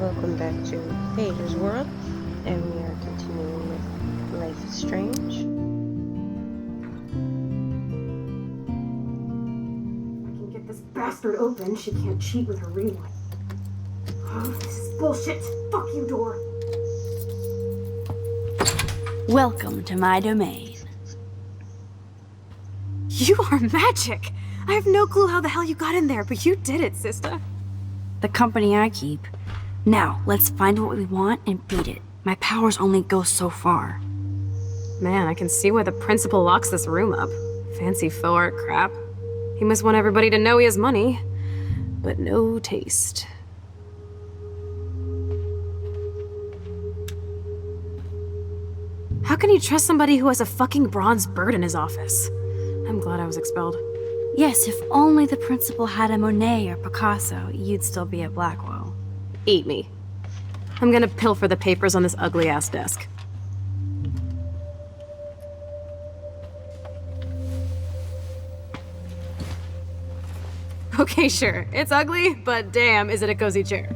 welcome back to Page's World, and we are continuing with Life is Strange. I can get this bastard open, she can't cheat with her rewind. Oh, this is bullshit! Fuck you, door! Welcome to my domain. You are magic! I have no clue how the hell you got in there, but you did it, sister. The company I keep. Now, let's find what we want and beat it. My powers only go so far. Man, I can see why the principal locks this room up. Fancy faux art crap. He must want everybody to know he has money, but no taste. How can you trust somebody who has a fucking bronze bird in his office? I'm glad I was expelled. Yes, if only the principal had a Monet or Picasso, you'd still be at Blackwell. Eat me. I'm gonna pilfer the papers on this ugly-ass desk. Okay, sure. It's ugly, but damn, is it a cozy chair.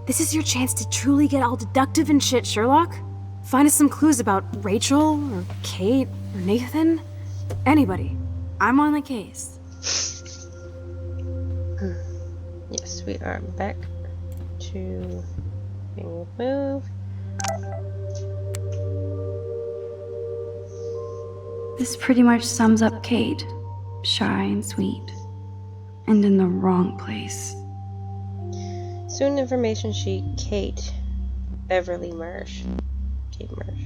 This is your chance to truly get all deductive and shit, Sherlock. Find us some clues about Rachel, or Kate, or Nathan. Anybody. I'm on the case. Yes, we are back to being moved. This pretty much sums up Kate. Shy and sweet. And in the wrong place. Student information sheet, Kate Beverly Marsh. Kate Marsh.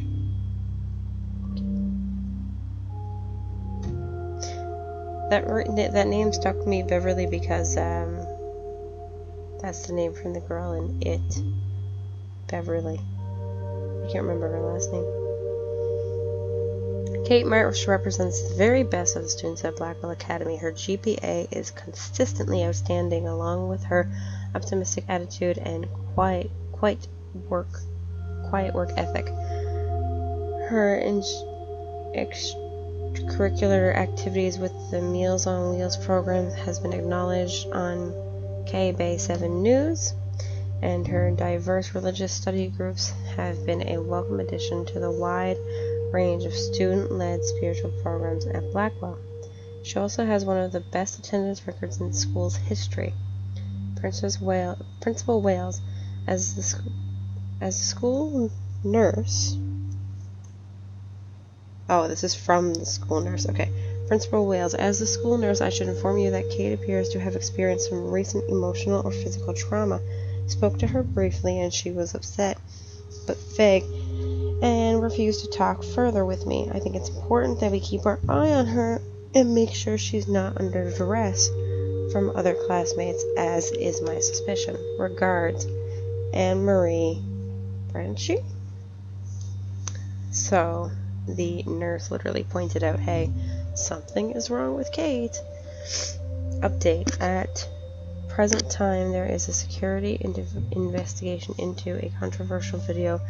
That name stuck to me, Beverly, because that's the name from the girl in It. Beverly. I can't remember her last name. Kate Marsh represents the very best of the students at Blackwell Academy. Her GPA is consistently outstanding, along with her optimistic attitude and quiet work ethic. Her extracurricular activities with the Meals on Wheels program has been acknowledged on K-Bay 7 News, and her diverse religious study groups have been a welcome addition to the wide range of student-led spiritual programs at Blackwell. She also has one of the best attendance records in the school's history. Principal Wales, as the school nurse. Oh, this is from the school nurse. Okay. Principal Wales, as the school nurse, I should inform you that Kate appears to have experienced some recent emotional or physical trauma. Spoke to her briefly, and she was upset, but vague, and refused to talk further with me. I think it's important that we keep our eye on her and make sure she's not under duress from other classmates, as is my suspicion. Regards, Anne-Marie Branchy. So the nurse literally pointed out, hey, something is wrong with Kate. Update. At present time, there is a security investigation into a controversial video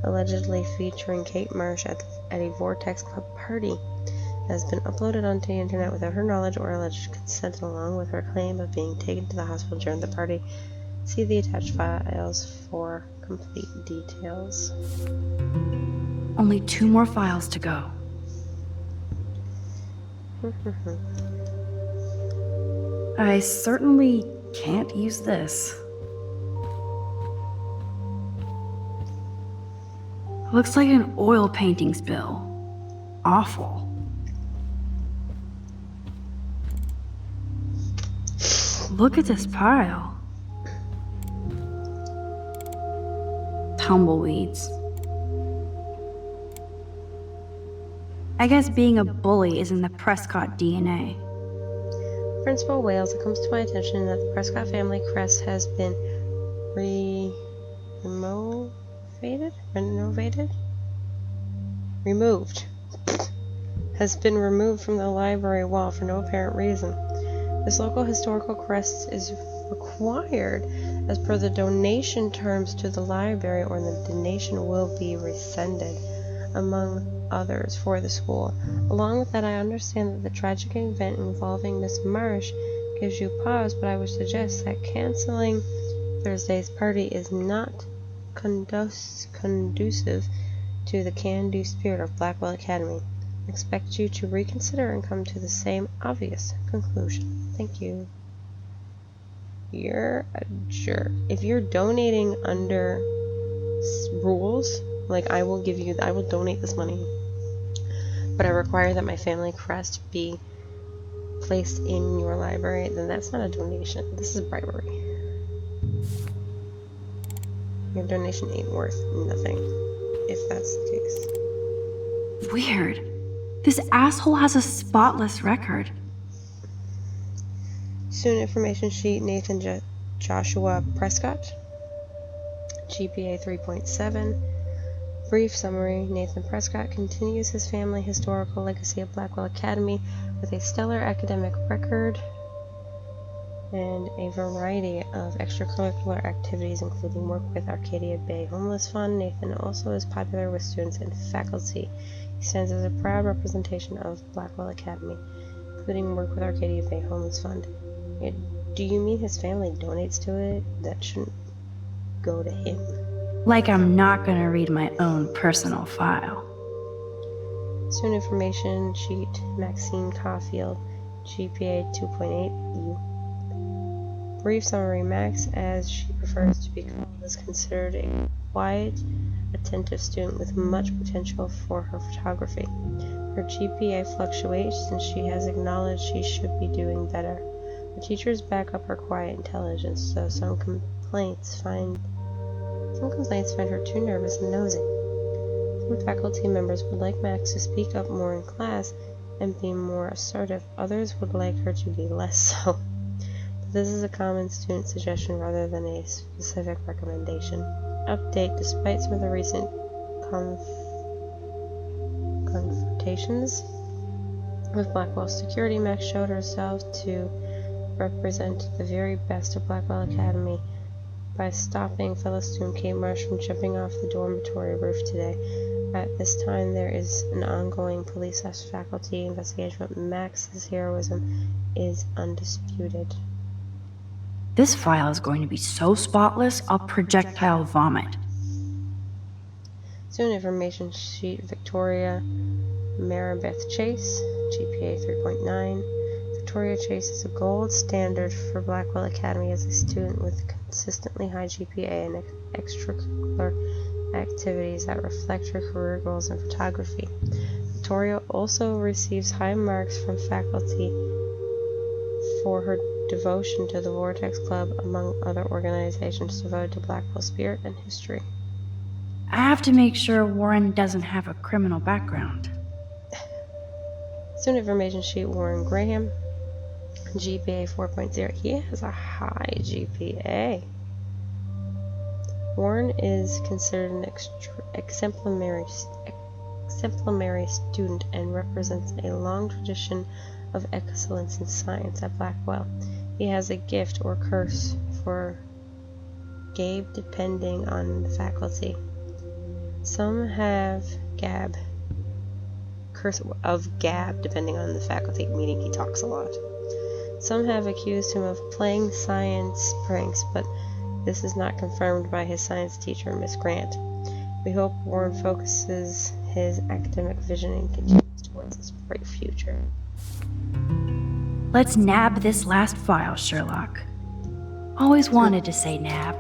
allegedly featuring Kate Marsh at a Vortex Club party. It has been uploaded onto the internet without her knowledge or alleged consent, along with her claim of being taken to the hospital during the party. See the attached files for complete details. Only 2 more files to go. I certainly can't use this. Looks like an oil painting spill. Awful. Look at this pile. Tumbleweeds. I guess being a bully is in the Prescott DNA. Principal Wales, it comes to my attention that the Prescott family crest has been removed. Has been removed from the library wall for no apparent reason. This local historical crest is required as per the donation terms to the library, or the donation will be rescinded, among others, for the school. Along with that, I understand that the tragic event involving Miss Marsh gives you pause, but I would suggest that canceling Thursday's party is not conducive to the can-do spirit of Blackwell Academy. I expect you to reconsider and come to the same obvious conclusion. Thank you. You're a jerk. If you're donating under rules, like I will donate this money, but I require that my family crest be placed in your library, then that's not a donation. This is bribery. Your donation ain't worth nothing, if that's the case. Weird. This asshole has a spotless record. Student information sheet, Nathan Joshua Prescott, GPA 3.7. Brief summary, Nathan Prescott continues his family historical legacy at Blackwell Academy with a stellar academic record and a variety of extracurricular activities, including work with Arcadia Bay Homeless Fund. Nathan also is popular with students and faculty. He stands as a proud representation of Blackwell Academy, including work with Arcadia Bay Homeless Fund. Do you mean his family donates to it? That shouldn't go to him. Like I'm not gonna read my own personal file. Student information sheet, Maxine Caulfield, GPA 2.8. Brief summary, Max, as she prefers to be called, is considered a quiet, attentive student with much potential for her photography. Her GPA fluctuates and she has acknowledged she should be doing better. Her teachers back up her quiet intelligence, so some complaints find her too nervous and nosy. Some faculty members would like Max to speak up more in class and be more assertive. Others would like her to be less so. But this is a common student suggestion rather than a specific recommendation. Update: despite some of the recent confrontations with Blackwell security, Max showed herself to represent the very best of Blackwell Academy by stopping fellow student Kate Marsh from jumping off the dormitory roof today. At this time, there is an ongoing police/faculty investigation, but Max's heroism is undisputed. This file is going to be so spotless, I'll projectile vomit. Student information sheet, Victoria Maribeth Chase, GPA 3.9. Victoria Chase is a gold standard for Blackwell Academy as a student with consistently high GPA and extracurricular activities that reflect her career goals in photography. Victoria also receives high marks from faculty for her devotion to the Vortex Club, among other organizations devoted to Blackwell spirit and history. I have to make sure Warren doesn't have a criminal background. Student information sheet, Warren Graham, GPA 4.0. He has a high GPA. Warren is considered an exemplary student and represents a long tradition of excellence in science at Blackwell. He has a gift or curse for Gabe depending on the faculty. Some have curse of Gab depending on the faculty, meaning he talks a lot. Some have accused him of playing science pranks, but this is not confirmed by his science teacher, Miss Grant. We hope Warren focuses his academic vision and continues towards his bright future. Let's nab this last file, Sherlock. Always wanted to say nab.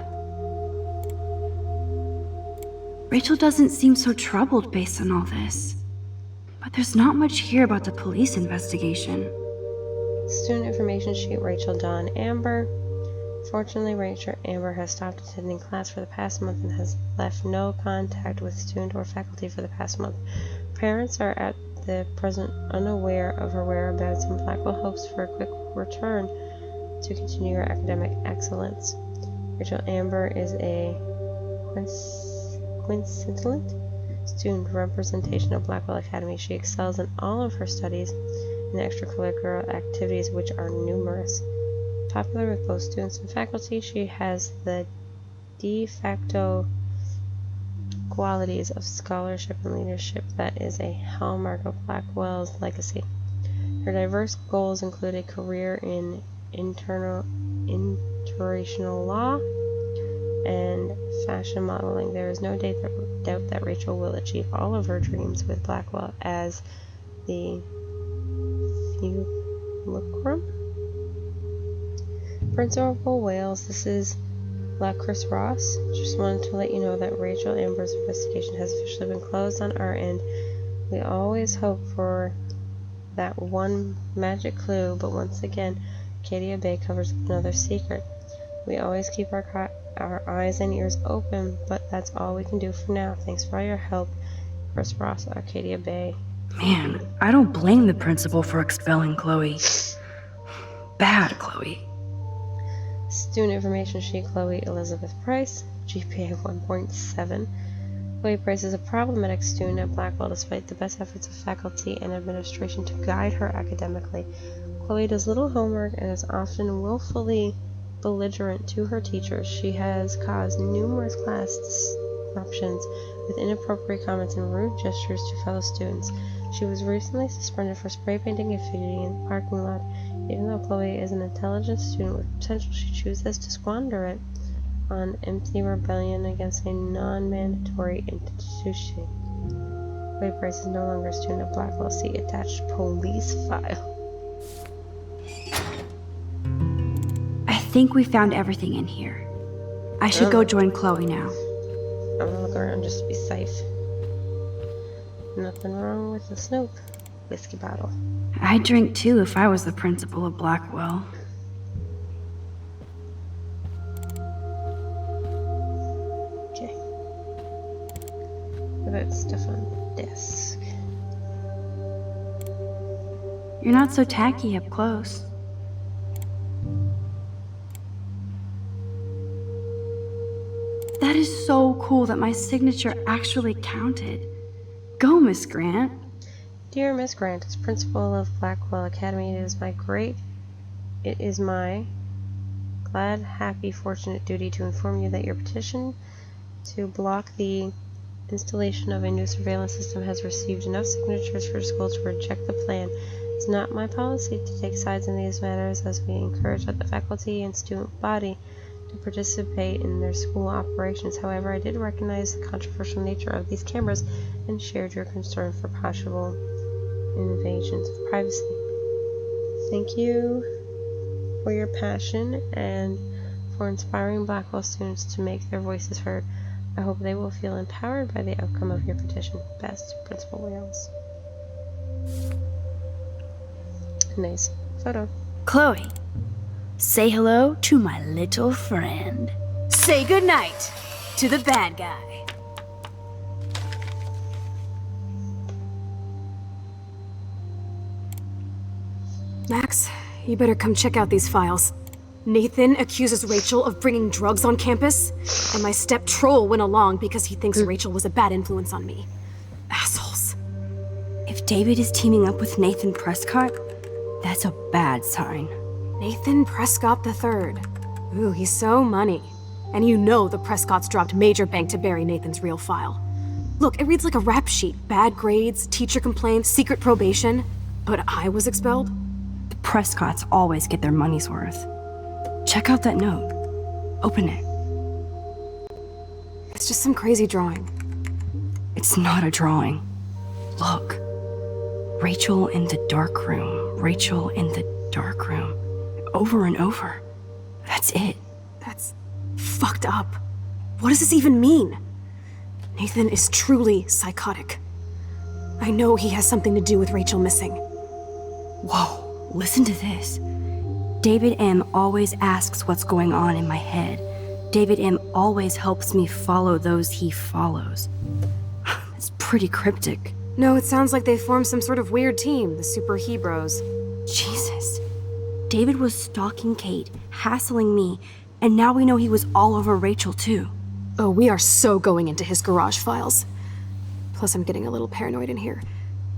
Rachel doesn't seem so troubled based on all this. But there's not much here about the police investigation. Student information sheet, Rachel Dawn Amber. Fortunately, Rachel Amber has stopped attending class for the past month and has left no contact with student or faculty for the past month. Parents are at the present unaware of her whereabouts, and Blackwell hopes for a quick return to continue her academic excellence. Rachel Amber is a quintessential student representation of Blackwell Academy. She excels in all of her studies and extracurricular activities, which are numerous. Popular with both students and faculty, she has the de facto qualities of scholarship and leadership that is a hallmark of Blackwell's legacy. Her diverse goals include a career in international law and fashion modeling. There is no doubt that Rachel will achieve all of her dreams with Blackwell as the fulcrum. Principal Wales, this is Chris Ross. Just wanted to let you know that Rachel Amber's investigation has officially been closed on our end. We always hope for that one magic clue, but once again, Acadia Bay covers another secret. We always keep our eyes and ears open, but that's all we can do for now. Thanks for all your help, Chris Ross, Acadia Bay. Man, I don't blame the principal for expelling Chloe. Bad Chloe. Student information sheet, Chloe Elizabeth Price, GPA 1.7. Chloe Price is a problematic student at Blackwell despite the best efforts of faculty and administration to guide her academically. Chloe does little homework and is often willfully belligerent to her teachers. She has caused numerous class disruptions with inappropriate comments and rude gestures to fellow students. She was recently suspended for spray painting graffiti in the parking lot. Even though Chloe is an intelligent student with potential, she chooses to squander it on empty rebellion against a non-mandatory institution. Chloe Price is no longer a student at Blackwell. See attached police file. I think we found everything in here. I should go join Chloe now. I'm gonna look around just to be safe. Nothing wrong with the Snoop whiskey bottle. I'd drink too if I was the principal of Blackwell. Okay. What about stuff on the desk? You're not so tacky up close. That is so cool that my signature actually counted. Go, Miss Grant. Dear Miss Grant, as principal of Blackwell Academy, it is my glad, happy, fortunate duty to inform you that your petition to block the installation of a new surveillance system has received enough signatures for school to reject the plan. It's not my policy to take sides in these matters, as we encourage the faculty and student body to participate in their school operations. However, I did recognize the controversial nature of these cameras and shared your concern for possible invasions of privacy. Thank you for your passion and for inspiring Blackwell students to make their voices heard. I hope they will feel empowered by the outcome of your petition. Best, Principal Wales. Nice photo. Chloe, say hello to my little friend. Say goodnight to the bad guy. Max, you better come check out these files. Nathan accuses Rachel of bringing drugs on campus, and my step troll went along because he thinks Rachel was a bad influence on me. Assholes. If David is teaming up with Nathan Prescott, that's a bad sign. Nathan Prescott III. Ooh, he's so money. And you know the Prescotts dropped major bank to bury Nathan's real file. Look, it reads like a rap sheet. Bad grades, teacher complaints, secret probation. But I was expelled? The Prescotts always get their money's worth. Check out that note. Open it. It's just some crazy drawing. It's not a drawing. Look. Rachel in the dark room. Rachel in the dark room. Over and over. That's it. That's fucked up. What does this even mean? Nathan is truly psychotic. I know he has something to do with Rachel missing. Whoa, listen to this. David M. always asks what's going on in my head. David M. always helps me follow those he follows. It's pretty cryptic. No, it sounds like they formed some sort of weird team, the Super Hebrews. Jesus. David was stalking Kate, hassling me, and now we know he was all over Rachel too. Oh, we are so going into his garage files. Plus, I'm getting a little paranoid in here.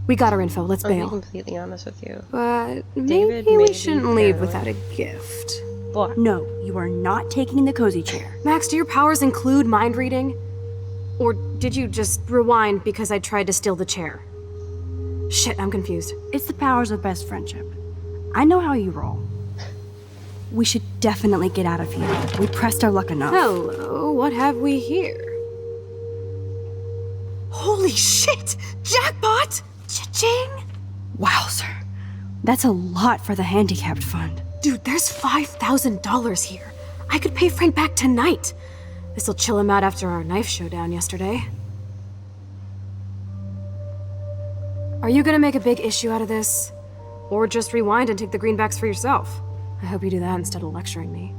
We got our info, let's I'll be bail. completely honest with you. But David maybe may we be shouldn't leave paranoid. without a gift. What? No, you are not taking the cozy chair. Max, do your powers include mind reading? Or did you just rewind because I tried to steal the chair? Shit, I'm confused. It's the powers of best friendship. I know how you roll. We should definitely get out of here. We pressed our luck enough. Hello, what have we here? Holy shit! Jackpot! Cha-ching! Wow, sir. That's a lot for the handicapped fund. Dude, there's $5,000 here. I could pay Frank back tonight. This'll chill him out after our knife showdown yesterday. Are you gonna make a big issue out of this? Or just rewind and take the greenbacks for yourself? I hope you do that instead of lecturing me.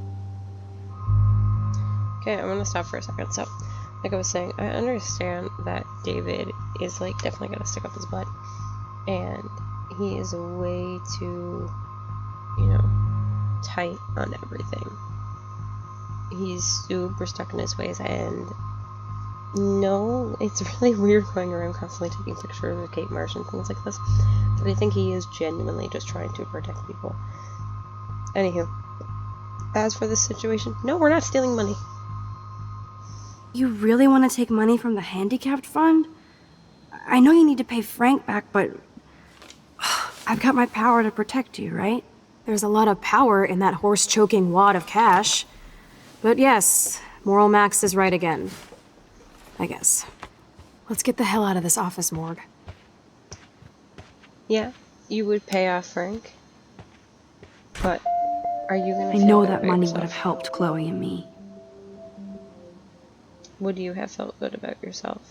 Okay, I'm gonna stop for a second. So, like I was saying, I understand that David is like definitely gonna stick up his butt, and he is way too, you know, tight on everything. He's super stuck in his ways, and no, it's really weird going around constantly taking pictures of Kate Marsh and things like this, but I think he is genuinely just trying to protect people. Anywho, as for this situation, no, we're not stealing money. You really want to take money from the handicapped fund? I know you need to pay Frank back, but I've got my power to protect you, right? There's a lot of power in that horse-choking wad of cash. But yes, Moral Max is right again. I guess. Let's get the hell out of this office morgue. Yeah, you would pay off Frank, but are you gonna? I know that money would have helped Chloe and me. Would you have felt good about yourself?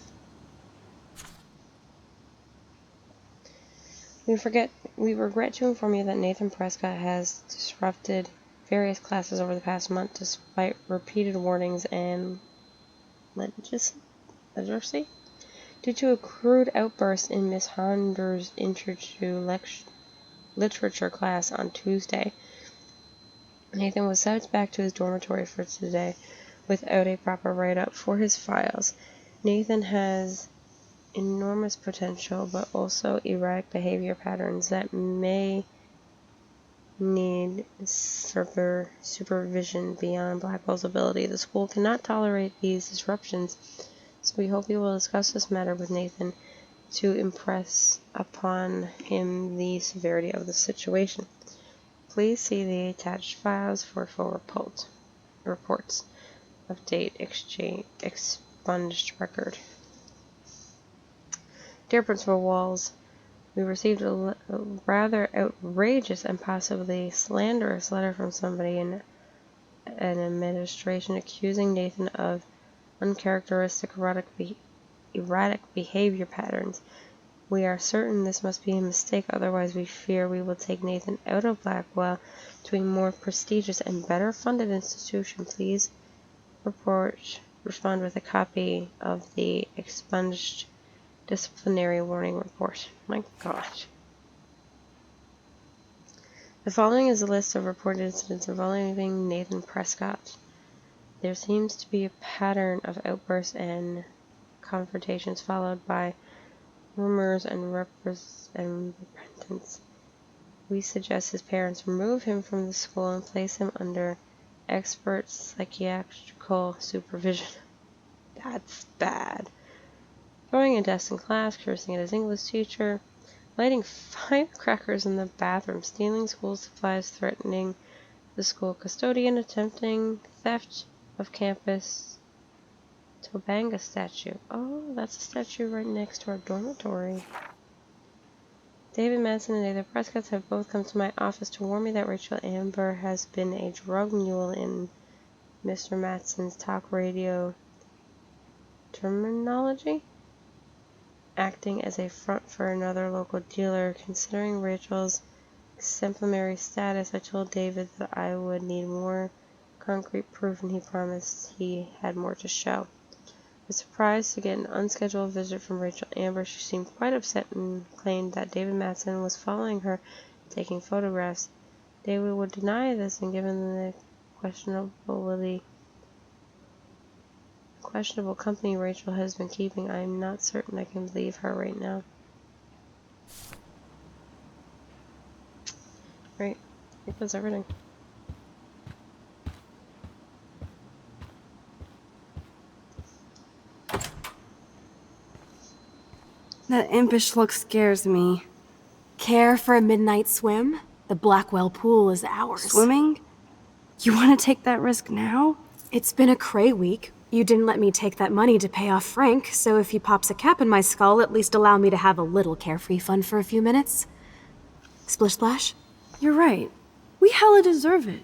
We regret to inform you that Nathan Prescott has disrupted various classes over the past month despite repeated warnings and legitimacy due to a crude outburst in Miss Honder's intro to literature class on Tuesday. Nathan was sent back to his dormitory for today without a proper write-up for his files. Nathan has enormous potential, but also erratic behavior patterns that may need supervision beyond Blackwell's ability. The school cannot tolerate these disruptions, so we hope you will discuss this matter with Nathan to impress upon him the severity of the situation. Please see the attached files for full reports. Update expunged record. Dear Principal Walls, we received a rather outrageous and possibly slanderous letter from somebody in an administration accusing Nathan of uncharacteristic erratic behavior patterns. We are certain this must be a mistake, otherwise we fear we will take Nathan out of Blackwell to a more prestigious and better funded institution. Please respond with a copy of the expunged disciplinary warning report. My gosh. The following is a list of reported incidents involving Nathan Prescott. There seems to be a pattern of outbursts and confrontations followed by rumors and repentance. We suggest his parents remove him from the school and place him under expert psychiatrical supervision. That's bad. Throwing a desk in class, cursing at his English teacher, lighting firecrackers in the bathroom, stealing school supplies, threatening the school custodian, attempting theft of campus Tobanga statue. Oh, that's a statue right next to our dormitory. David Madsen and Nathan Prescott have both come to my office to warn me that Rachel Amber has been a drug mule in Mr. Madsen's talk radio terminology, acting as a front for another local dealer. Considering Rachel's exemplary status, I told David that I would need more concrete proof, and he promised he had more to show. I was surprised to get an unscheduled visit from Rachel Amber. She seemed quite upset and claimed that David Madsen was following her, taking photographs. David would deny this, and given the questionable company Rachel has been keeping, I am not certain I can believe her right now. Right, I think that's everything. That impish look scares me. Care for a midnight swim? The Blackwell pool is ours. Swimming? You want to take that risk now? It's been a cray week. You didn't let me take that money to pay off Frank, so if he pops a cap in my skull, at least allow me to have a little carefree fun for a few minutes. Splish splash? You're right. We hella deserve it.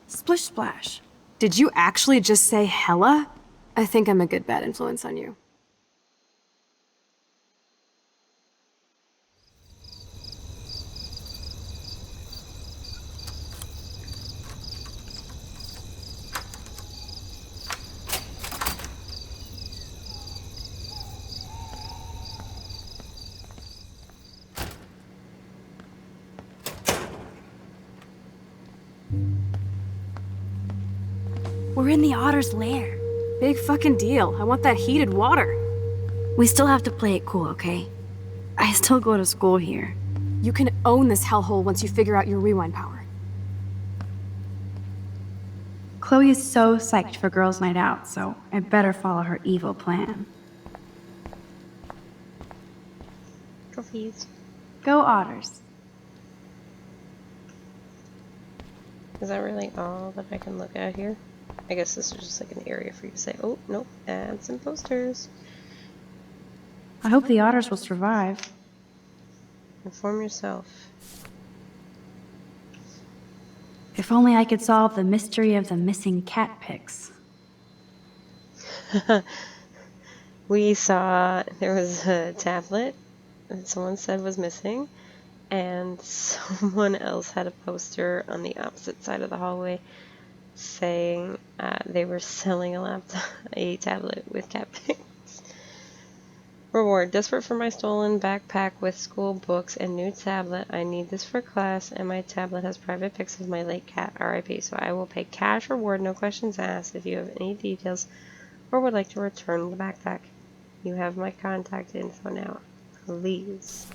Splish splash. Did you actually just say hella? I think I'm a good bad influence on you. We're in the otter's lair. Big fucking deal. I want that heated water. We still have to play it cool, okay? I still go to school here. You can own this hellhole once you figure out your rewind power. Chloe is so psyched for girls' night out, so I better follow her evil plan. Trophies. Go Otters. Is that really all that I can look at here? I guess this is just like an area for you to say, oh, nope, add some posters. I hope the Otters will survive. Inform yourself. If only I could solve the mystery of the missing cat pics. We saw there was a tablet that someone said was missing, and someone else had a poster on the opposite side of the hallway saying they were selling a tablet with cat pics. Reward: desperate for my stolen backpack with school books and new tablet. I need this for class, and my tablet has private pics of my late cat, RIP. So I will pay cash reward, no questions asked. If you have any details or would like to return the backpack, you have my contact info now. Please.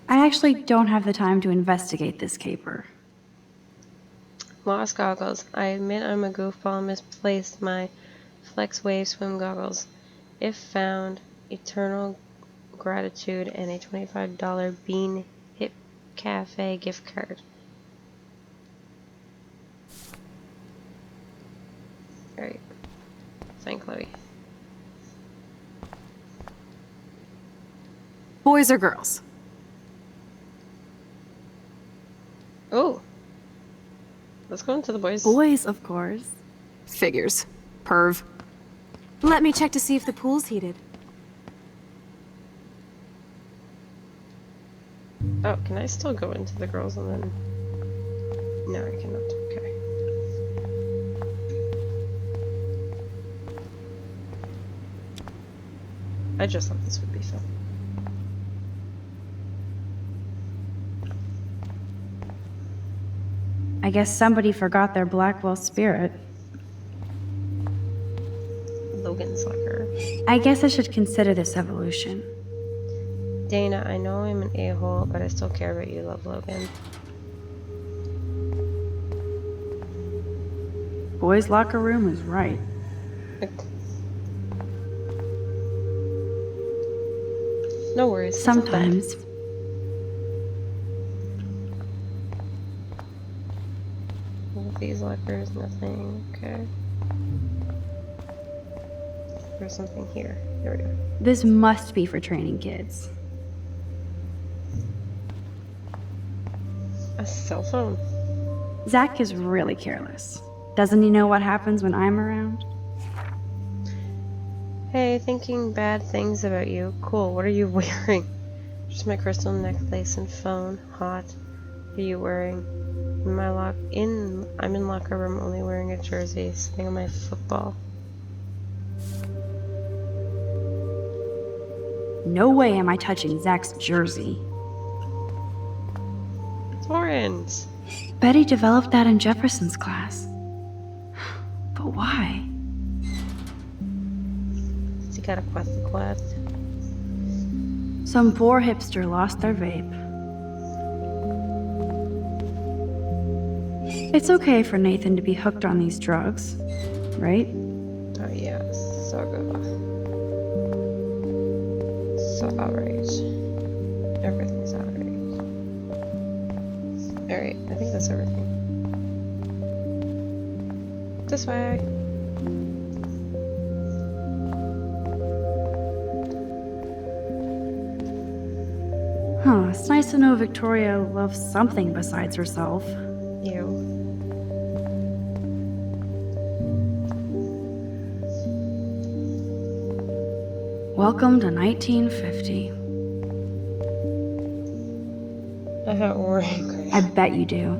I actually don't have the time to investigate this caper. Lost goggles. I admit I'm a goofball and misplaced my Flex Wave swim goggles. If found, eternal gratitude and a $25 Bean Hip Cafe gift card. Alright. Find Chloe. Boys or girls? Oh! Let's go into the boys. Boys, of course. Figures. Perv. Let me check to see if the pool's heated. Oh, can I still go into the girls and then... No, I cannot. Okay. I just thought this would be fun. I guess somebody forgot their Blackwell spirit. Logan's locker. I guess I should consider this evolution. Dana, I know I'm an a-hole, but I still care about you. Love, Logan. Boys' locker room is right. No worries. it's not bad. Sometimes. These lockers, nothing. Okay. There's something here. There we go. This must be for training kids. A cell phone. Zach is really careless. Doesn't he know what happens when I'm around? Hey, thinking bad things about you. Cool. What are you wearing? Just my crystal necklace and phone. Hot. What are you wearing? I'm in locker room, only wearing a jersey, sitting on my football. No way am I touching Zach's jersey. Torrens! Betty developed that in Jefferson's class. But why? He got a quest. Some poor hipster lost their vape. It's okay for Nathan to be hooked on these drugs, right? Oh yeah, so good. So alright. Everything's alright. Alright, I think that's everything. This way. Huh, it's nice to know Victoria loves something besides herself. Ew. Welcome to 1950. I got angry. I bet you do.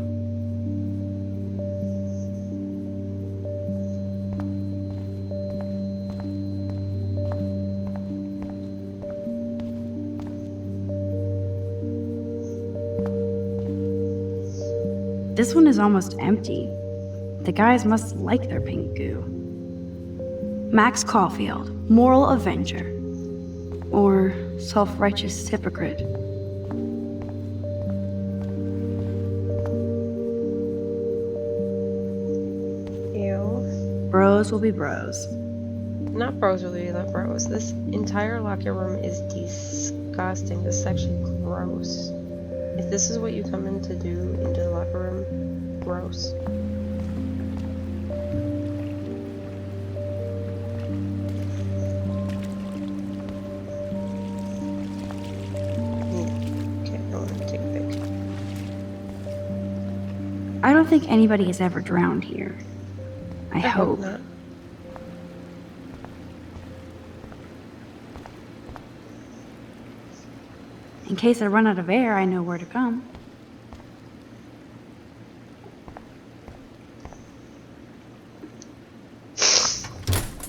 This one is almost empty. The guys must like their pink goo. Max Caulfield, moral avenger. Or self-righteous hypocrite. Ew. Bros will be bros. Not bros really, not bros. This entire locker room is disgusting. This is actually gross. If this is what you come in to do into the locker room, gross. Okay, I want to take a pic. I don't think anybody has ever drowned here. I hope. not. In case I run out of air, I know where to come.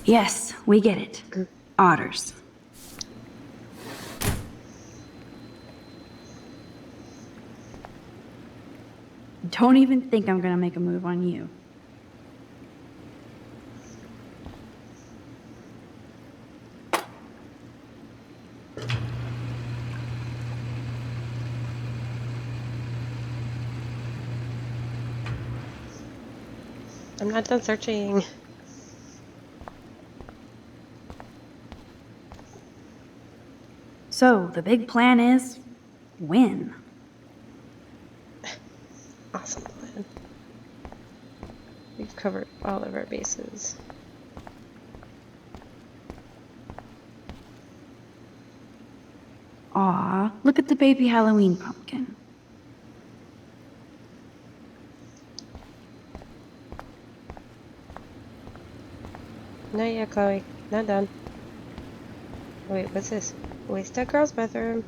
Yes, we get it. Otters. Don't even think I'm gonna make a move on you. I'm not done searching. So, the big plan is win. Awesome plan. We've covered all of our bases. Aw, look at the baby Halloween pumpkin. Not yet, Chloe. Not done. Wait, what's this? Waste that girl's bathroom.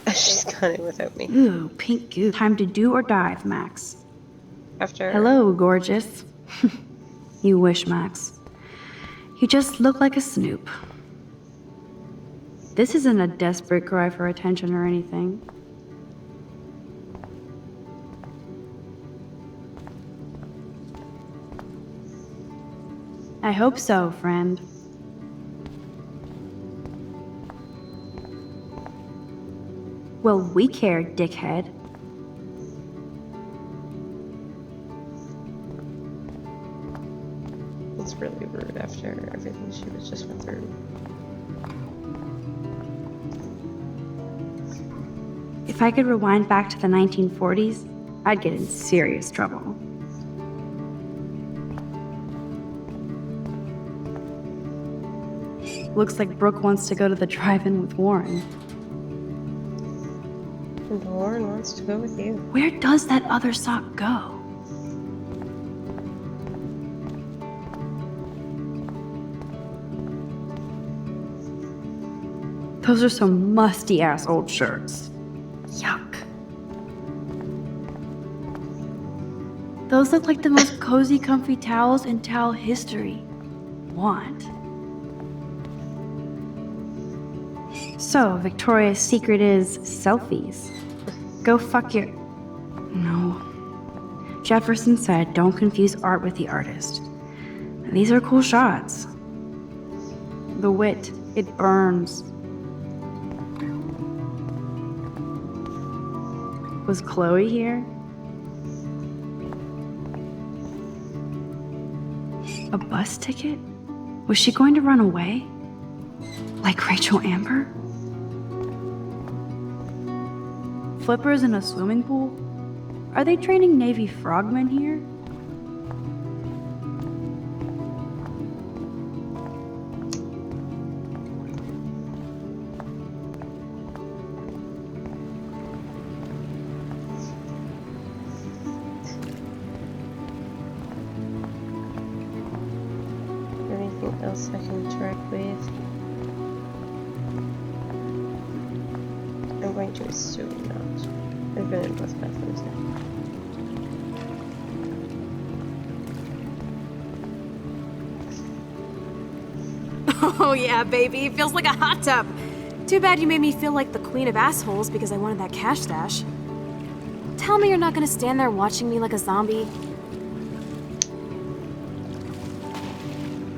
She's gone in without me. Ooh, pink goo. Time to do or dive, Max. After. Hello, gorgeous. You wish, Max. You just look like a snoop. This isn't a desperate cry for attention or anything. I hope so, friend. Well, we care, dickhead. It's really rude after everything she was just went through. If I could rewind back to the 1940s, I'd get in serious trouble. Looks like Brooke wants to go to the drive-in with Warren. And Warren wants to go with you. Where does that other sock go? Those are some musty-ass old shirts. Yuck. Those look like the most cozy, comfy towels in towel history. Want. So, Victoria's secret is selfies. Go fuck your... No. Jefferson said, don't confuse art with the artist. These are cool shots. The wit, it burns. Was Chloe here? A bus ticket? Was she going to run away? Like Rachel Amber? Flippers in a swimming pool? Are they training Navy frogmen here? Anything else I can interact with? I'm going to assume not. I've been in both bathrooms now. Oh yeah, baby. Feels like a hot tub. Too bad you made me feel like the queen of assholes because I wanted that cash stash. Tell me you're not gonna stand there watching me like a zombie.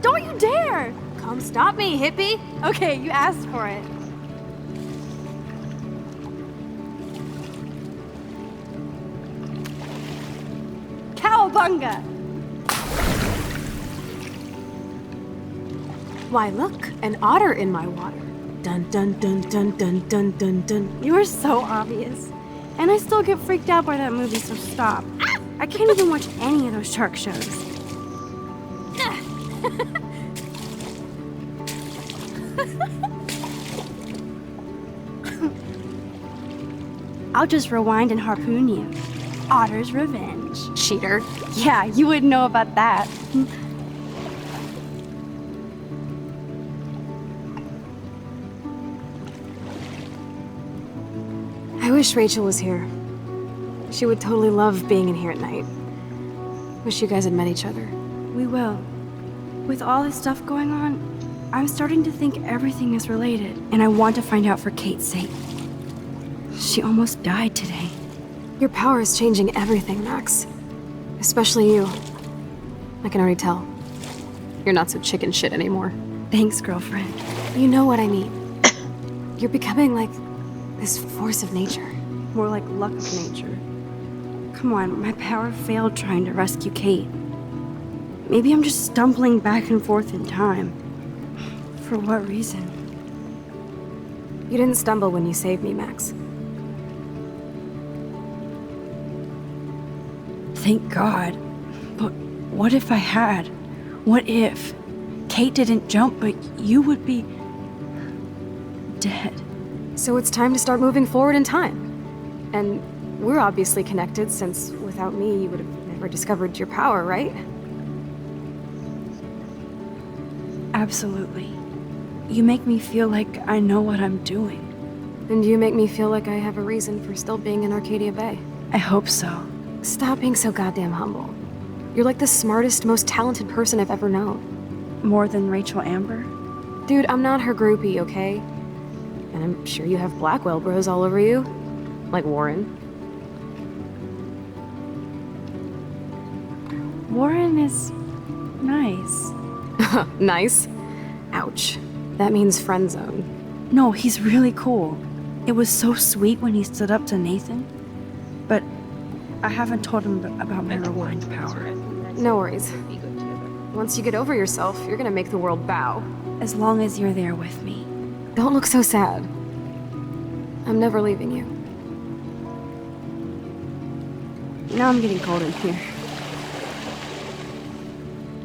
Don't you dare! Come stop me, hippie! Okay, you asked for it. Cowabunga! Why look, an otter in my water. Dun dun dun dun dun dun dun dun. You are so obvious. And I still get freaked out by that movie, so stop. I can't even watch any of those shark shows. I'll just rewind and harpoon you. Otter's revenge. Cheater. Yeah, you wouldn't know about that. I wish Rachel was here. She would totally love being in here at night. Wish you guys had met each other. We will. With all this stuff going on, I'm starting to think everything is related, and I want to find out for Kate's sake. She almost died today. Your power is changing everything, Max. Especially you. I can already tell. You're not so chicken shit anymore. Thanks, girlfriend. You know what I mean. You're becoming like this force of nature. More like luck of nature. Come on, my power failed trying to rescue Kate. Maybe I'm just stumbling back and forth in time. For what reason? You didn't stumble when you saved me, Max. Thank God. But what if I had? What if Kate didn't jump, but you would be dead? So it's time to start moving forward in time. And we're obviously connected, since without me, you would have never discovered your power, right? Absolutely. You make me feel like I know what I'm doing. And you make me feel like I have a reason for still being in Arcadia Bay. I hope so. Stop being so goddamn humble. You're like the smartest, most talented person I've ever known. More than Rachel Amber? Dude, I'm not her groupie, okay? And I'm sure you have Blackwell bros all over you. Like Warren. Warren is nice. Nice? Ouch. That means friend zone. No, he's really cool. It was so sweet when he stood up to Nathan. But I haven't told him about my rewind power. No worries. Once you get over yourself, you're gonna make the world bow. As long as you're there with me. Don't look so sad. I'm never leaving you. Now I'm getting cold in here.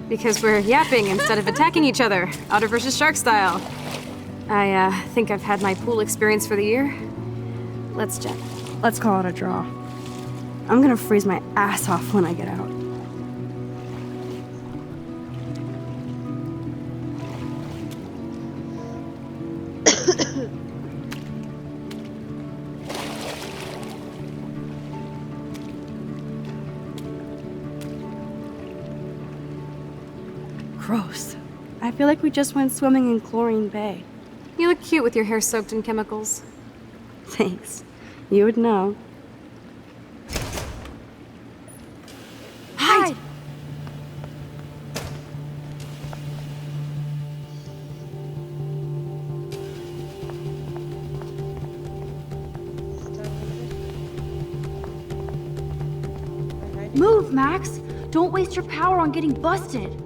Because we're yapping instead of attacking each other, otter versus shark style. I think I've had my pool experience for the year. Let's jet. Let's call it a draw. I'm gonna freeze my ass off when I get out. Gross. I feel like we just went swimming in Chlorine Bay. You look cute with your hair soaked in chemicals. Thanks. You would know. Hide! Move, Max! Don't waste your power on getting busted!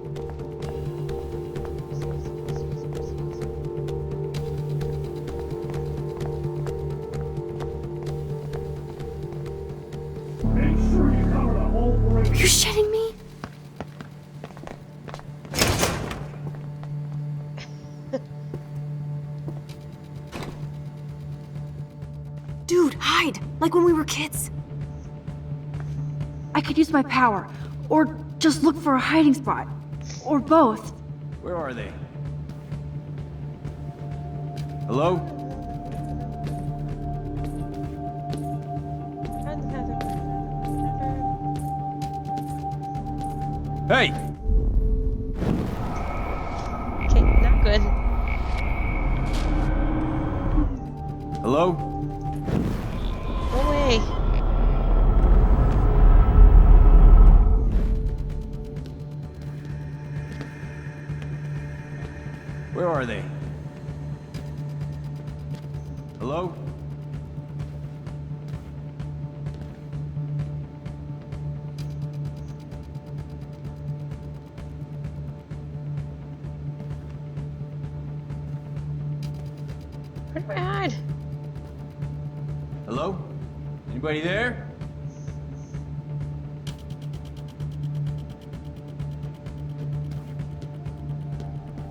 Dude, hide! Like when we were kids. I could use my power, or just look for a hiding spot. Or both. Where are they? Hello? Hey! Okay, not good. Hello? Go away. Where are they? Hello? Where do I hide? Hello? Anybody there?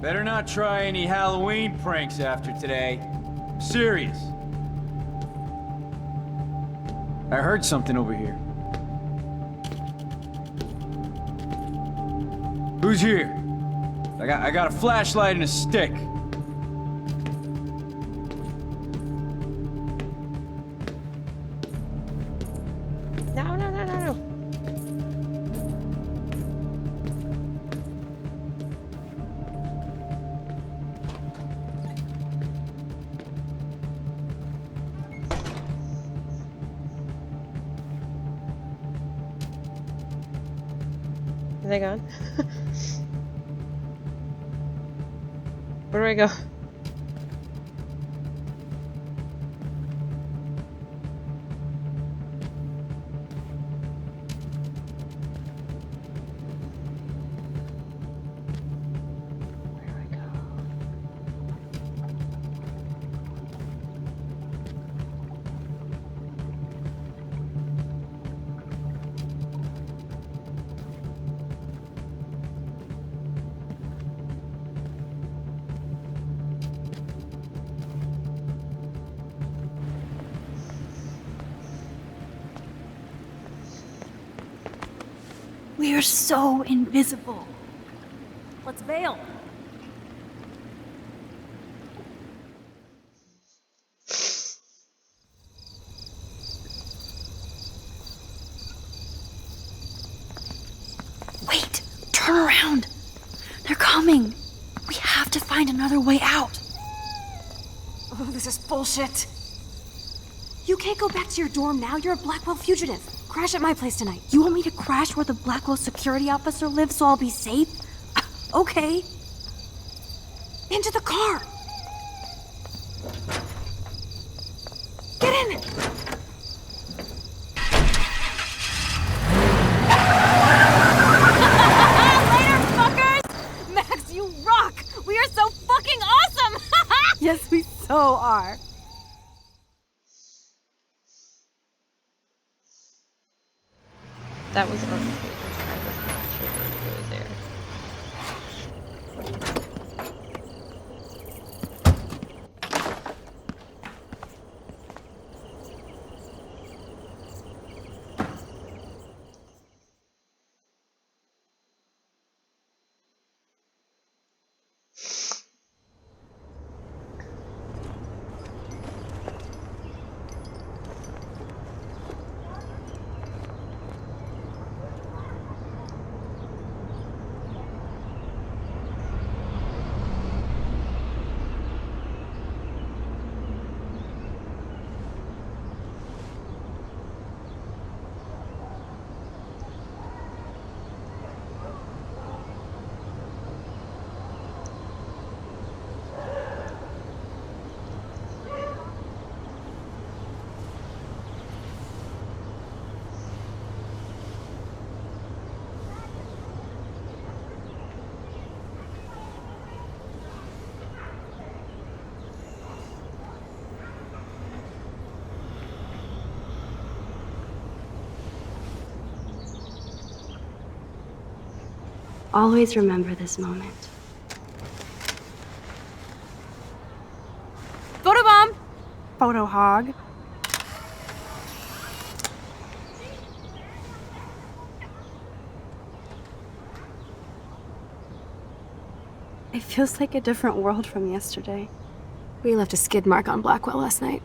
Better not try any Halloween pranks after today. I'm serious. I heard something over here. Who's here? I got a flashlight and a stick. No, no, no, no, no. Are they gone? Where do I go? Where do I go? We are so invisible. Let's bail. Wait, turn around. They're coming. We have to find another way out. Oh, this is bullshit. You can't go back to your dorm now. You're a Blackwell fugitive. Crash at my place tonight. You want me to crash where the Blackwell security officer lives so I'll be safe? Okay. Into the car. Get in. Later, fuckers! Max, you rock. We are so fucking awesome. Yes, we so are. That was unsafe. I was not sure it was there. Always remember this moment. Photobomb. Photo hog. feels like a different world from yesterday. We left a skid mark on Blackwell last night.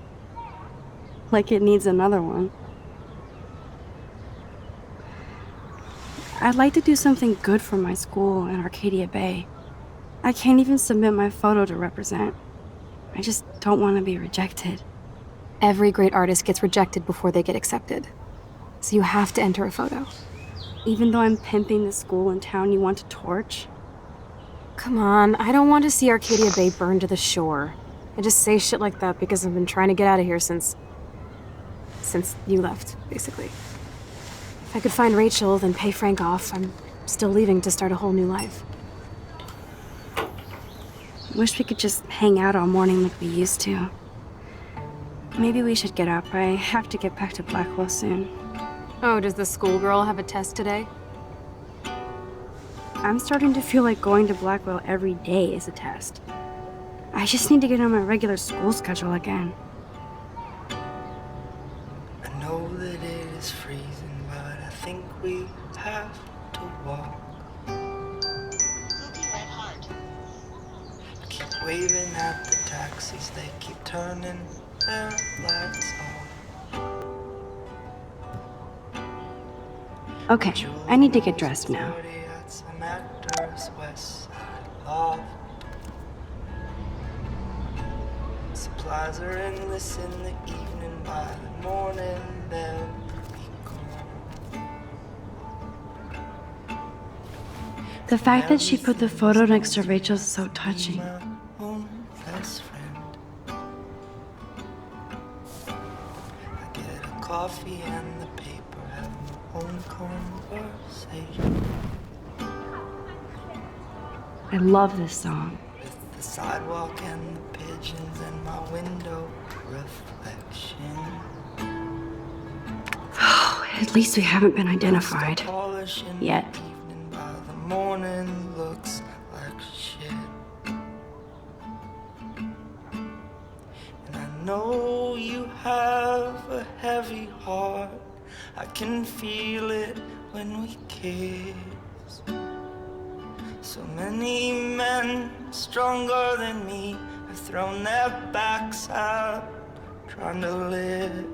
Like it needs another one. I'd like to do something good for my school in Arcadia Bay. I can't even submit my photo to represent. I just don't want to be rejected. Every great artist gets rejected before they get accepted. So you have to enter a photo. Even though I'm pimping the school in town you want to torch? Come on, I don't want to see Arcadia Bay burned to the shore. I just say shit like that because I've been trying to get out of here since you left, basically. If I could find Rachel, then pay Frank off, I'm still leaving to start a whole new life. Wish we could just hang out all morning like we used to. Maybe we should get up. I have to get back to Blackwell soon. Oh, does the schoolgirl have a test today? I'm starting to feel like going to Blackwell every day is a test. I just need to get on my regular school schedule again. I know that it is freezing, but I think we have to walk. Keep waving at the taxis, they keep turning their lights on. Okay, I need to get dressed now. At some actor's West Side loft. Supplies are endless in the evening, by the morning they'll be gone. The fact that she put the photo next to Rachel's is so touching. My own best friend. I get a coffee and the paper, have my own conversation. I love this song. With the sidewalk and the pigeons and my window reflection. At least we haven't been identified. Polish in Yet. the evening, by the morning looks like shit. And I know you have a heavy heart. I can feel it when we kiss. So many men stronger than me have thrown their backs out, trying to live.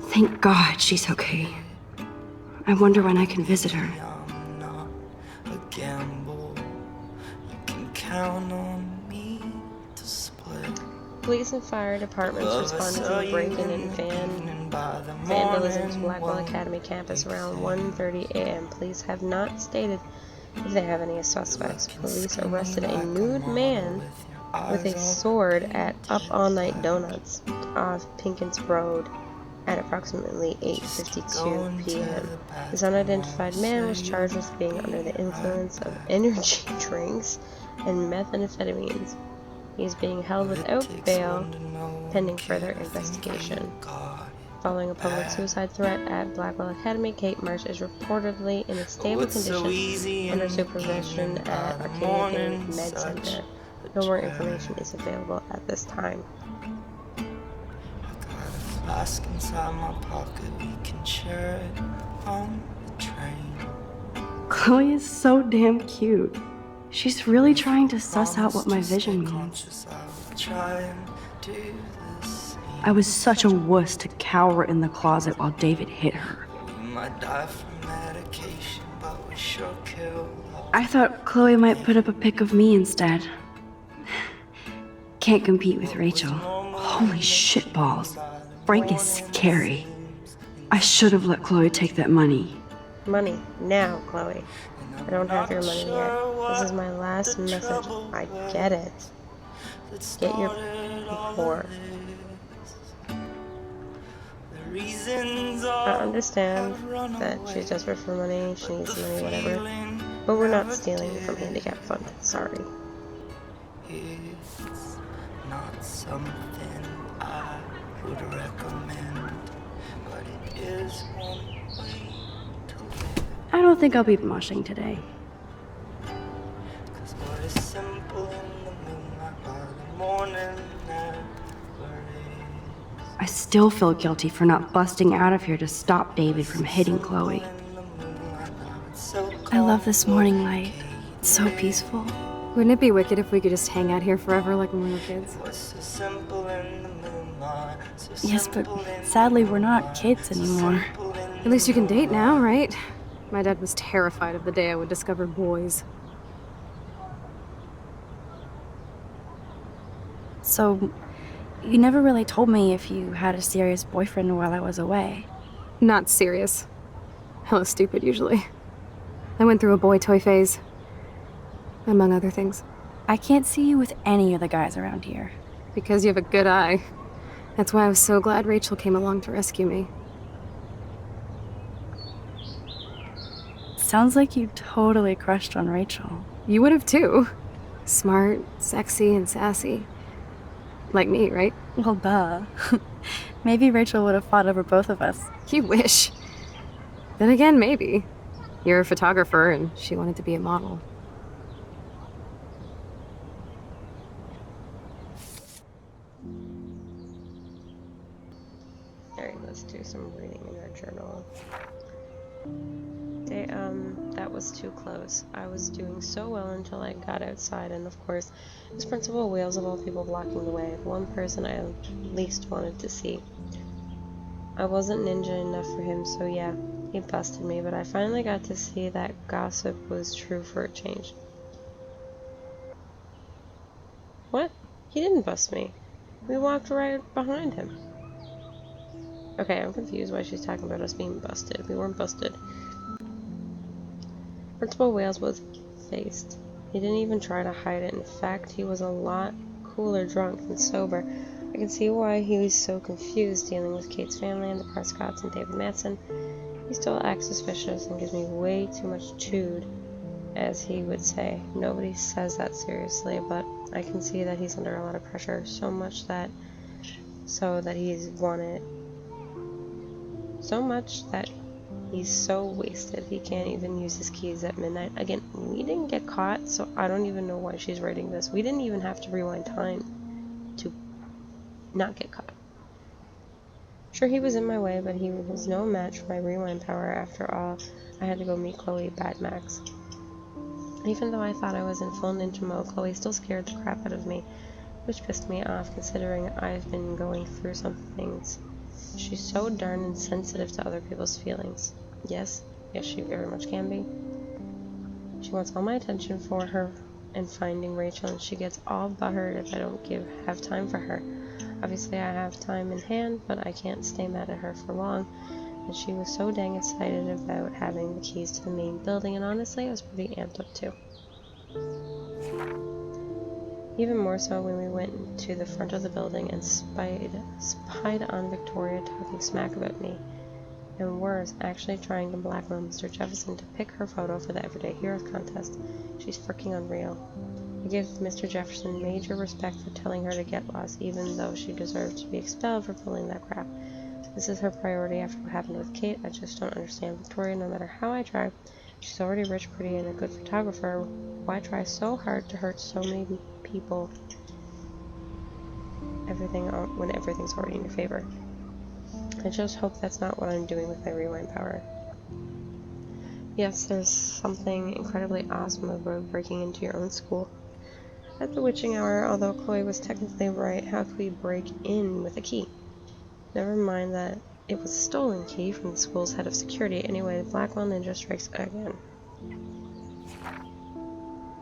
Thank God she's okay. I wonder when I can visit her. I'm not a gamble. You can count on me to split. Police and fire departments responded to a break-in and vandalism to Blackwell Academy campus around 1:30 a.m. Police have not stated if they have any suspects. Police arrested a nude man with a sword at Up All Night Donuts off Pinkins Road at approximately 8:52 p.m. This unidentified man was charged with being under the influence of energy drinks and methamphetamines. He is being held without bail pending further investigation. Following a public suicide threat at Blackwell Academy, Kate Marsh is reportedly in a stable condition under supervision at Arcadia Bay Med Center. No more information is available at this time. Flask inside my pocket, we can share it on the train. Chloe is so damn cute. She's really trying to suss out what my vision means. I was such a wuss to cower in the closet while David hit her. We might die from medication, but we sure kill. I thought Chloe might put up a pic of me instead. Can't compete with Rachel. Holy shitballs. Frank is scary. I should have let Chloe take that money. Money. Now, Chloe. I don't have your money yet. This is my last message. I get it. Get your whore. I understand that she's desperate for money, she needs money, whatever. But we're not stealing from handicap fund. Sorry. It's not something I would recommend, but it is one way to live. I don't think I'll be moshing today. 'Cause what is simple in the moonlight by the morning never is. I still feel guilty for not busting out of here to stop David from hitting Chloe. In the moonlight now it's so I love this morning comfortable. light. It's so peaceful. Wouldn't it be wicked if we could just hang out here forever like when we were kids? Was so simple in the moonlight, so Yes, but simple in sadly, the we're not moonlight, kids so anymore. simple in At least you can the date now, moonlight. right? My dad was terrified of the day I would discover boys. So, you never really told me if you had a serious boyfriend while I was away. Not serious. Hella stupid, usually. I went through a boy toy phase. Among other things. I can't see you with any of the guys around here. Because you have a good eye. That's why I was so glad Rachel came along to rescue me. Sounds like you totally crushed on Rachel. You would have too. Smart, sexy, and sassy. Like me, right? Well, duh. Maybe Rachel would have fought over both of us. You wish. Then again, maybe. You're a photographer and she wanted to be a model. Alright, let's do some reading in our journal. That was too close. I was doing so well until I got outside, and of course, it was Principal Wales of all people blocking the way, the one person I at least wanted to see. I wasn't ninja enough for him, so yeah, he busted me, but I finally got to see that gossip was true for a change. What? He didn't bust me. We walked right behind him. Okay, I'm confused why she's talking about us being busted. We weren't busted. Principal Wales was faced. He didn't even try to hide it. In fact, he was a lot cooler drunk than sober. I can see why he was so confused dealing with Kate's family and the Prescotts and David Matson. He still acts suspicious and gives me way too much tood, as he would say. Nobody says that seriously, but I can see that he's under a lot of pressure, so much that he's so wasted he can't even use his keys at midnight. Again, we didn't get caught, so I don't even know why she's writing this. We didn't even have to rewind time to not get caught. Sure, he was in my way, but he was no match for my rewind power. After all, I had to go meet Chloe Batmax. Even though I thought I was in full ninja mode, Chloe still scared the crap out of me, which pissed me off considering I've been going through some things. She's so darn insensitive to other people's feelings. Yes, she very much can be. She wants all my attention for her and finding Rachel, and she gets all butthurt if I don't have time for her. Obviously, I have time in hand, but I can't stay mad at her for long. And she was so dang excited about having the keys to the main building, and honestly, I was pretty amped up too. Even more so when we went to the front of the building and spied on Victoria talking smack about me. And worse, actually trying to blackmail Mr. Jefferson to pick her photo for the Everyday Heroes contest. She's freaking unreal. I give Mr. Jefferson major respect for telling her to get lost, even though she deserves to be expelled for pulling that crap. This is her priority after what happened with Kate. I just don't understand Victoria, no matter how I try. She's already rich, pretty, and a good photographer. Why try so hard to hurt so many people when everything's already in your favor? I just hope that's not what I'm doing with my rewind power. Yes, there's something incredibly awesome about breaking into your own school. At the witching hour, although Chloe was technically right, how could we break in with a key? Never mind that it was a stolen key from the school's head of security. Anyway, the Blackwell Ninja strikes again.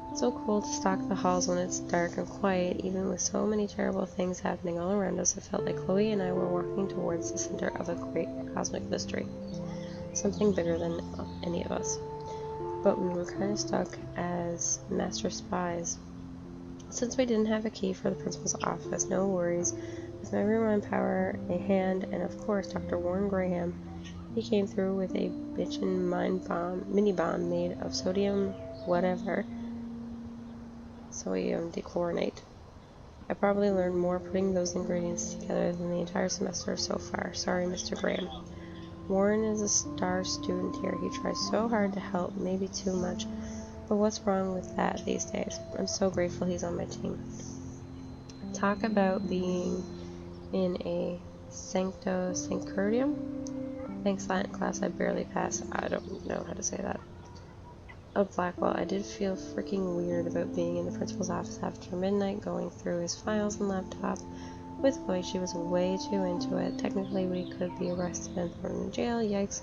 It's so cool to stalk the halls when it's dark and quiet. Even with so many terrible things happening all around us, it felt like Chloe and I were walking towards the center of a great cosmic mystery. Something bigger than any of us. But we were kind of stuck as master spies. Since we didn't have a key for the principal's office, no worries. With my rewind power, a hand, and of course Dr. Warren Graham, he came through with a bitchin' mini bomb made of sodium dechlorinate. I probably learned more putting those ingredients together than the entire semester so far. Sorry, Mr. Graham. Warren is a star student here. He tries so hard to help, maybe too much. But what's wrong with that these days? I'm so grateful he's on my team. Talk about being in a Sancto Sanctorum? Thanks, Latin class, I barely passed. I don't know how to say that. of Blackwell, I did feel freaking weird about being in the principal's office after midnight, going through his files and laptop. With Chloe, she was way too into it. Technically, we could be arrested and thrown in jail. Yikes.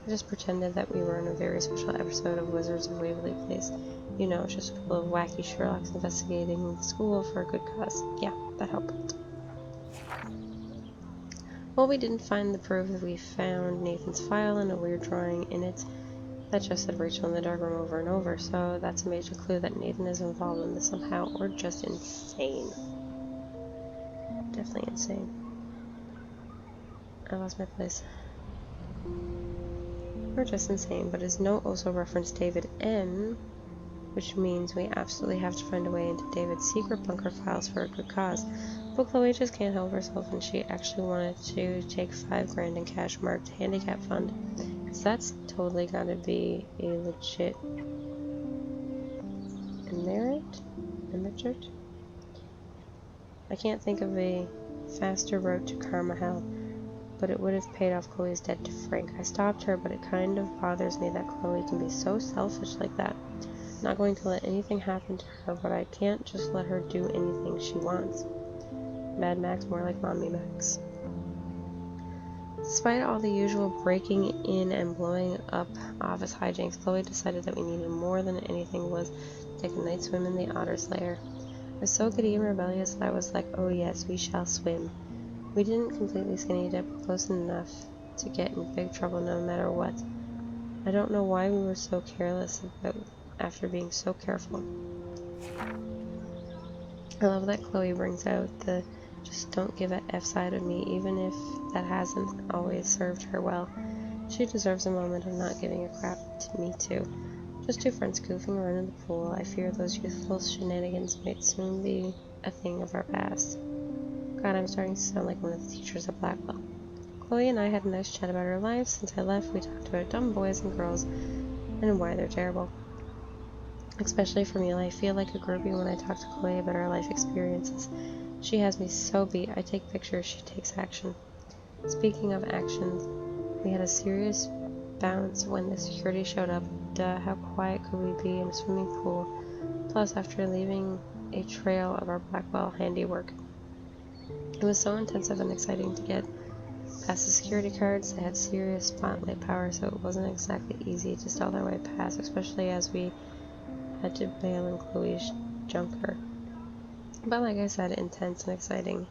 I just pretended that we were in a very special episode of Wizards of Waverly Place. You know, just a couple of wacky Sherlocks investigating the school for a good cause. Yeah, that helped. Well, we didn't find the proof. We found Nathan's file and a weird drawing in it that just said Rachel in the dark room over and over, so that's a major clue that Nathan is involved in this somehow, or just insane. Definitely insane. I lost my place. Or just insane, but his note also referenced David M., which means we absolutely have to find a way into David's secret bunker files for a good cause. But Chloe just can't help herself, and she actually wanted to take $5 grand in cash marked handicap fund. So that's totally gotta be a legit emerit? I can't think of a faster road to Karma Hell, but it would have paid off Chloe's debt to Frank. I stopped her, but it kind of bothers me that Chloe can be so selfish like that. I'm not going to let anything happen to her, but I can't just let her do anything she wants. Mad Max, more like Mommy Max. Despite all the usual breaking in and blowing up office hijinks, Chloe decided that we needed more than anything was to take a night swim in the Otter's Lair. I was so giddy and rebellious that I was like, oh yes, we shall swim. We didn't completely skinny dip, but close enough to get in big trouble no matter what. I don't know why we were so careless about after being so careful. I love that Chloe brings out the just don't give a F side of me, even if that hasn't always served her well. She deserves a moment of not giving a crap to me too. Just two friends goofing around in the pool. I fear those youthful shenanigans might soon be a thing of our past. God, I'm starting to sound like one of the teachers at Blackwell. Chloe and I had a nice chat about our lives. Since I left, we talked about dumb boys and girls and why they're terrible. Especially for me, I feel like a groupie when I talk to Chloe about our life experiences. She has me so beat. I take pictures, she takes action. Speaking of action, we had a serious bounce when the security showed up. Duh, how quiet could we be in a swimming pool? Plus, after leaving a trail of our Blackwell handiwork. It was so intensive and exciting to get past the security guards. They had serious spotlight power, so it wasn't exactly easy to stealth our way past, especially as we had to bail in Chloe's junker. But like I said, intense and exciting.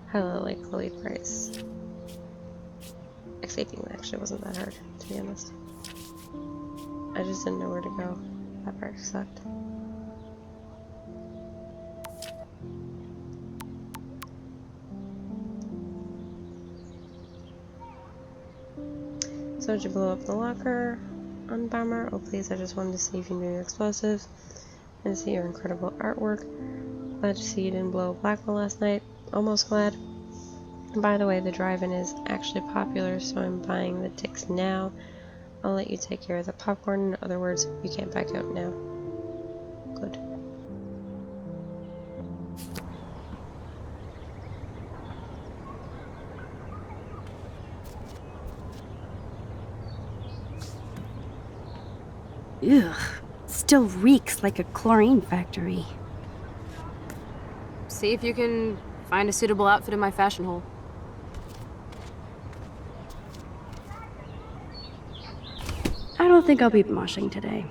Hella like Chloe Price. Escaping actually wasn't that hard, to be honest. I just didn't know where to go. That part sucked. So did you blow up the locker on Bomber? Oh please, I just wanted to see if you knew your explosives and see your incredible artwork. Glad to see you didn't blow Blackwell last night. Almost glad. And by the way, the drive-in is actually popular, so I'm buying the tickets now. I'll let you take care of the popcorn. In other words, you can't back out now. Good. Ugh, still reeks like a chlorine factory. See if you can find a suitable outfit in my fashion hole. I don't think I'll be moshing today.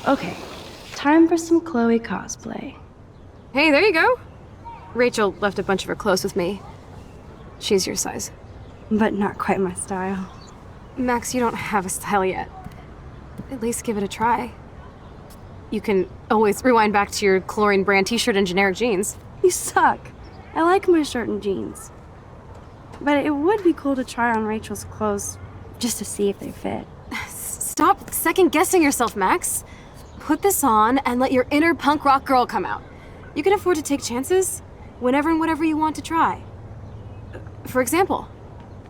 Okay, time for some Chloe cosplay. Hey, there you go. Rachel left a bunch of her clothes with me. She's your size. But not quite my style. Max, you don't have a style yet. At least give it a try. You can always rewind back to your chlorine brand t-shirt and generic jeans. You suck. I like my shirt and jeans. But it would be cool to try on Rachel's clothes just to see if they fit. Stop second-guessing yourself, Max. Put this on and let your inner punk rock girl come out. You can afford to take chances whenever and whatever you want to try. For example,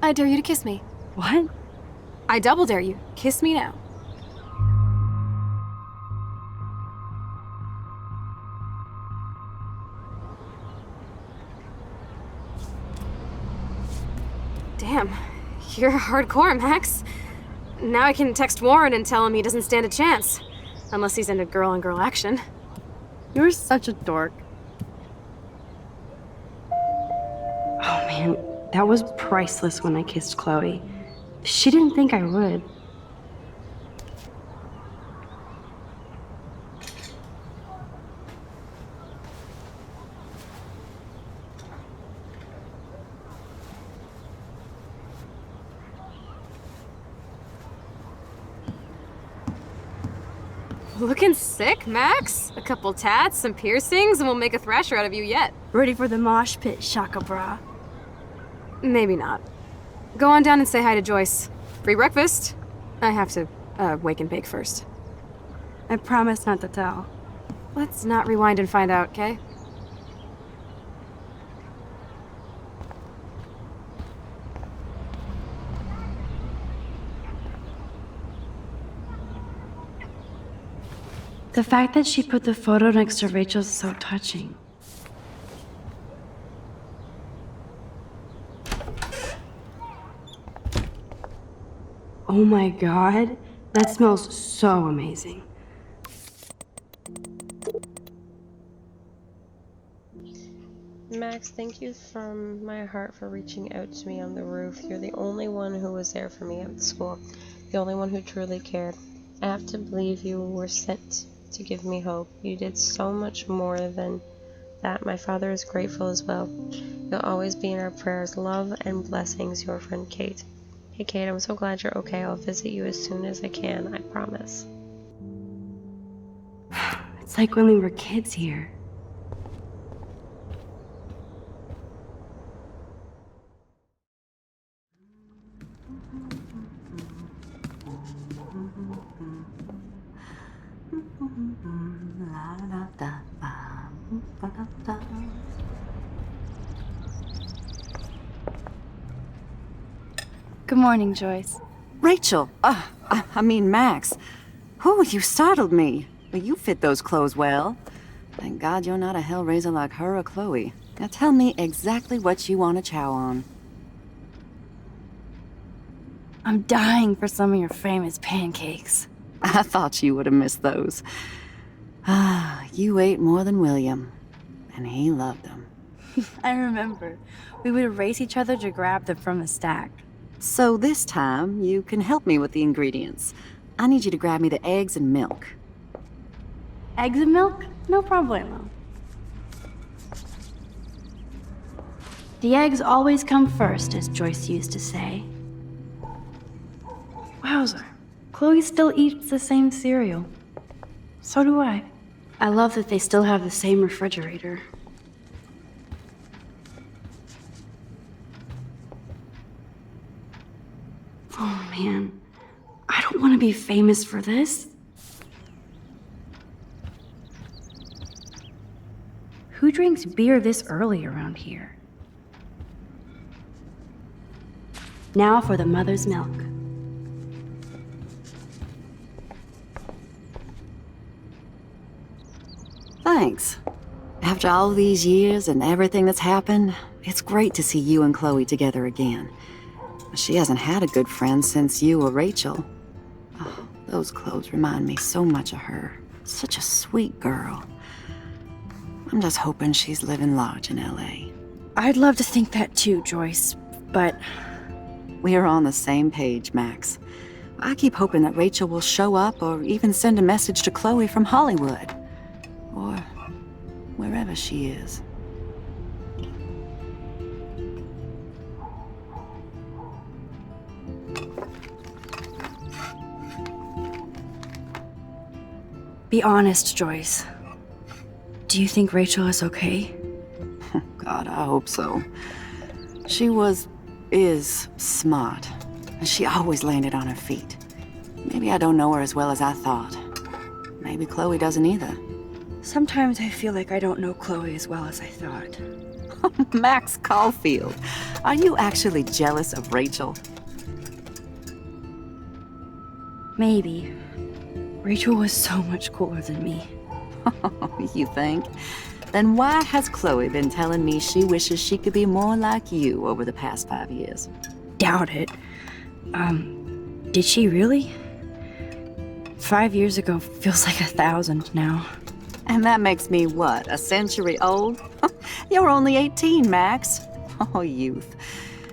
I dare you to kiss me. What? I double dare you. Kiss me now. Damn, You're hardcore, Max. Now I can text Warren and tell him he doesn't stand a chance. Unless he's into girl-on-girl action. You're such a dork. Oh man, that was priceless when I kissed Chloe. She didn't think I would. Looking sick, Max. A couple tats, some piercings, and we'll make a thrasher out of you yet. Ready for the mosh pit, Shaka Bra. Maybe not. Go on down and say hi to Joyce. Free breakfast. I have to, wake and bake first. I promise not to tell. Let's not rewind and find out, okay? The fact that she put the photo next to Rachel's is so touching. Oh my god, that smells so amazing. Max, thank you from my heart for reaching out to me on the roof. You're the only one who was there for me at the school. The only one who truly cared. I have to believe you were sent to give me hope. You did so much more than that. My father is grateful as well. You'll always be in our prayers. Love and blessings, your friend Kate. Hey Kate, I'm so glad you're okay. I'll visit you as soon as I can, I promise. It's like when we were kids here. Good morning, Joyce. Rachel! I mean Max. Whew, you startled me. But you fit those clothes well. Thank God you're not a hellraiser like her or Chloe. Now tell me exactly what you want to chow on. I'm dying for some of your famous pancakes. I thought you would have missed those. Ah, you ate more than William. And he loved them. I remember. We would race each other to grab them from the stack. So this time, you can help me with the ingredients. I need you to grab me the eggs and milk. Eggs and milk? No problemo. The eggs always come first, as Joyce used to say. Wowzer. Chloe still eats the same cereal. So do I. I love that they still have the same refrigerator. Oh man, I don't want to be famous for this. Who drinks beer this early around here? Now for the mother's milk. Thanks. After all these years and everything that's happened, it's great to see you and Chloe together again. She hasn't had a good friend since you or Rachel. Oh, those clothes remind me so much of her. Such a sweet girl. I'm just hoping she's living large in LA. I'd love to think that too, Joyce, but... We're on the same page, Max. I keep hoping that Rachel will show up or even send a message to Chloe from Hollywood. Or wherever she is. Be honest, Joyce. Do you think Rachel is okay? God, I hope so. She is smart. And she always landed on her feet. Maybe I don't know her as well as I thought. Maybe Chloe doesn't either. Sometimes I feel like I don't know Chloe as well as I thought. Max Caulfield, are you actually jealous of Rachel? Maybe. Rachel was so much cooler than me. You think? Then why has Chloe been telling me she wishes she could be more like you over the past 5 years? Doubt it. Did she really? 5 years ago feels like 1,000 now. And that makes me, what, a century old? You're only 18, Max. Oh, youth.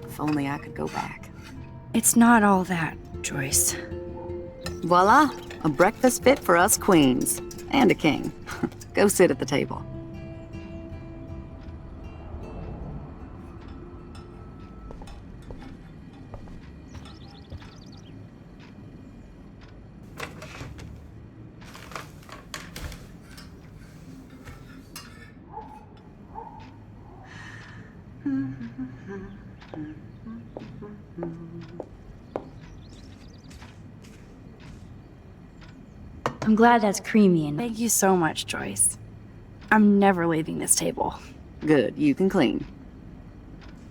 If only I could go back. It's not all that, Joyce. Voila, a breakfast fit for us queens. And a king. Go sit at the table. I'm glad that's creamy and thank you so much, Joyce. I'm never leaving this table. Good, you can clean.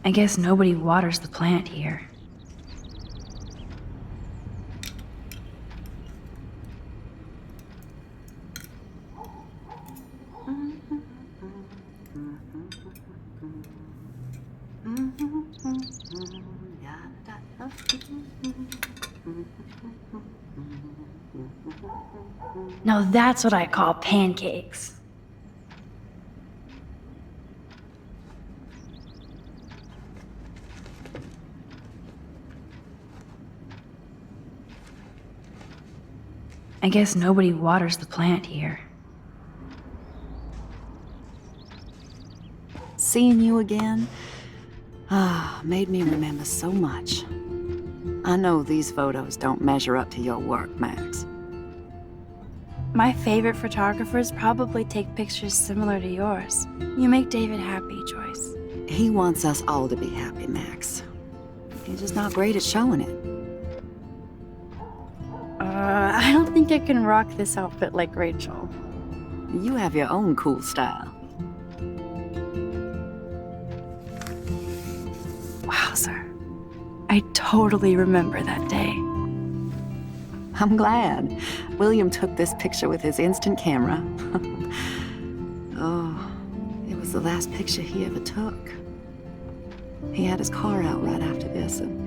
I guess nobody waters the plant here. Now that's what I call pancakes. I guess nobody waters the plant here. Seeing you again, made me remember so much. I know these photos don't measure up to your work, Max. My favorite photographers probably take pictures similar to yours. You make David happy, Joyce. He wants us all to be happy, Max. He's just not great at showing it. I don't think I can rock this outfit like Rachel. You have your own cool style. Wowzer. I totally remember that day. I'm glad. William took this picture with his instant camera. Oh, it was the last picture he ever took. He had his car out right after this, and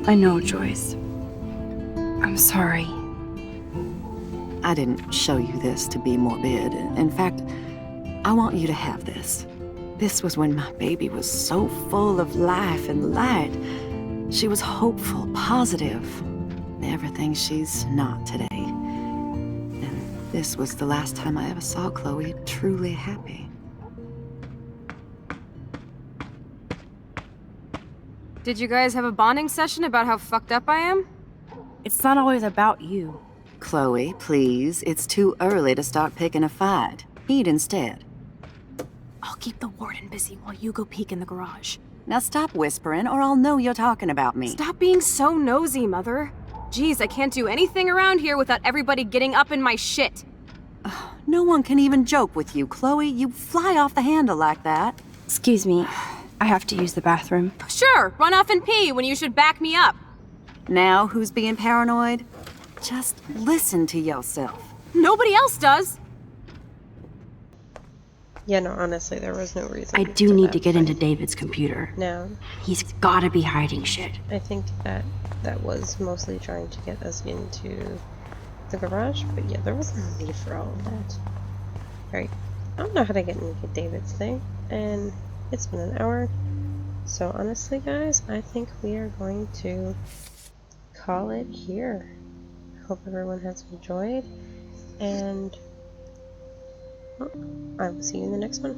I know, Joyce. I'm sorry. I didn't show you this to be morbid. In fact, I want you to have this. This was when my baby was so full of life and light. She was hopeful, positive, everything she's not today. And this was the last time I ever saw Chloe truly happy. Did you guys have a bonding session about how fucked up I am? It's not always about you. Chloe, please, it's too early to start picking a fight. Eat instead. I'll keep the warden busy while you go peek in the garage. Now stop whispering, or I'll know you're talking about me. Stop being so nosy, Mother. Jeez, I can't do anything around here without everybody getting up in my shit. No one can even joke with you, Chloe. You fly off the handle like that. Excuse me. I have to use the bathroom. Sure, run off and pee when you should back me up. Now who's being paranoid? Just listen to yourself. Nobody else does. Yeah, no, honestly, there was no reason. I do need to get into David's computer. Now, He's gotta be hiding shit. I think that was mostly trying to get us into the garage, but yeah, there was no need for all of that. Alright, I don't know how to get into David's thing, and it's been an hour, so honestly, guys, I think we are going to call it here. I hope everyone has enjoyed, and well, I will see you in the next one.